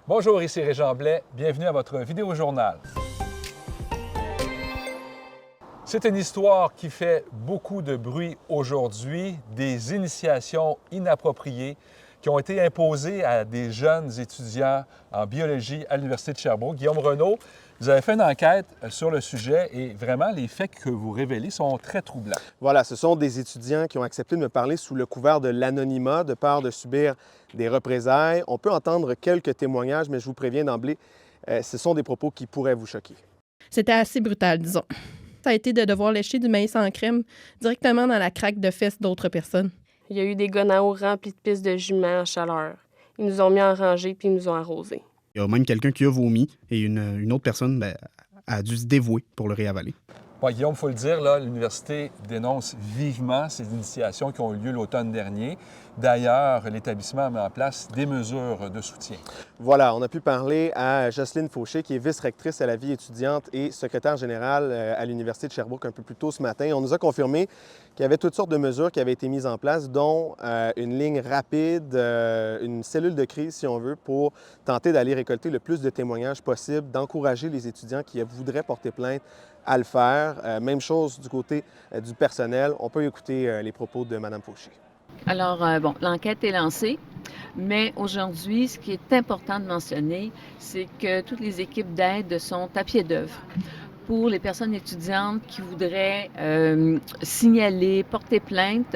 Bonjour, ici Régent Blais. Bienvenue à votre vidéo-journal. C'est une histoire qui fait beaucoup de bruit aujourd'hui, des initiations inappropriées qui ont été imposées à des jeunes étudiants en biologie à l'Université de Sherbrooke. Guillaume Renaud, vous avez fait une enquête sur le sujet et vraiment, les faits que vous révélez sont très troublants. Voilà, ce sont des étudiants qui ont accepté de me parler sous le couvert de l'anonymat, de peur de subir des représailles. On peut entendre quelques témoignages, mais je vous préviens d'emblée, ce sont des propos qui pourraient vous choquer. C'était assez brutal, disons. Ça a été de devoir lécher du maïs en crème directement dans la craque de fesses d'autres personnes. Il y a eu des gonnes à eau remplis de pistes de jument en chaleur. Ils nous ont mis en rangée puis ils nous ont arrosés. Il y a même quelqu'un qui a vomi et une autre personne a dû se dévouer pour le réavaler. Bon, Guillaume, il faut le dire, là, l'Université dénonce vivement ces initiations qui ont eu lieu l'automne dernier. D'ailleurs, l'établissement a mis en place des mesures de soutien. Voilà, on a pu parler à Jocelyne Fauché, qui est vice-rectrice à la vie étudiante et secrétaire générale à l'Université de Sherbrooke un peu plus tôt ce matin. On nous a confirmé qu'il y avait toutes sortes de mesures qui avaient été mises en place, dont une ligne rapide, une cellule de crise, si on veut, pour tenter d'aller récolter le plus de témoignages possible, d'encourager les étudiants qui voudraient porter plainte à le faire. Même chose du côté du personnel. On peut écouter les propos de Mme Fauché. Alors, l'enquête est lancée, mais aujourd'hui, ce qui est important de mentionner, c'est que toutes les équipes d'aide sont à pied d'œuvre. Pour les personnes étudiantes qui voudraient signaler, porter plainte,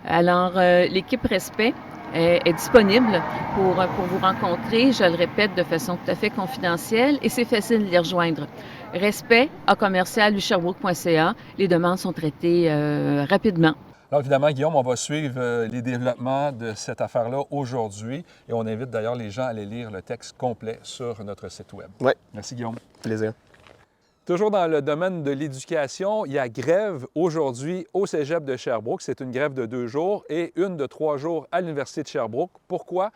alors l'équipe Respect est disponible pour vous rencontrer, je le répète, de façon tout à fait confidentielle et c'est facile de les rejoindre. respect@sherbrooke.ca. Les demandes sont traitées rapidement. Alors évidemment, Guillaume, on va suivre les développements de cette affaire-là aujourd'hui et on invite d'ailleurs les gens à aller lire le texte complet sur notre site Web. Oui. Merci, Guillaume. Plaisir. Toujours dans le domaine de l'éducation, il y a grève aujourd'hui au Cégep de Sherbrooke. C'est une grève de 2 jours et une de 3 jours à l'Université de Sherbrooke. Pourquoi?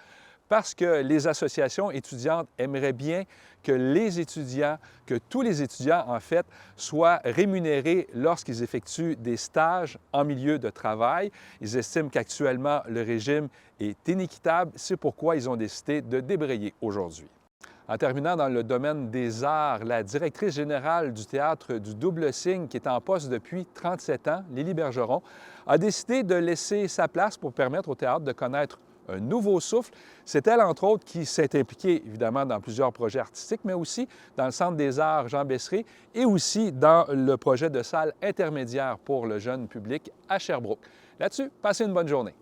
Parce que les associations étudiantes aimeraient bien que les étudiants, que tous les étudiants, en fait, soient rémunérés lorsqu'ils effectuent des stages en milieu de travail. Ils estiment qu'actuellement, le régime est inéquitable. C'est pourquoi ils ont décidé de débrayer aujourd'hui. En terminant dans le domaine des arts, la directrice générale du théâtre du Double Cygne, qui est en poste depuis 37 ans, Lily Bergeron, a décidé de laisser sa place pour permettre au théâtre de connaître un nouveau souffle. C'est elle, entre autres, qui s'est impliquée, évidemment, dans plusieurs projets artistiques, mais aussi dans le Centre des arts Jean Bessery et aussi dans le projet de salle intermédiaire pour le jeune public à Sherbrooke. Là-dessus, passez une bonne journée.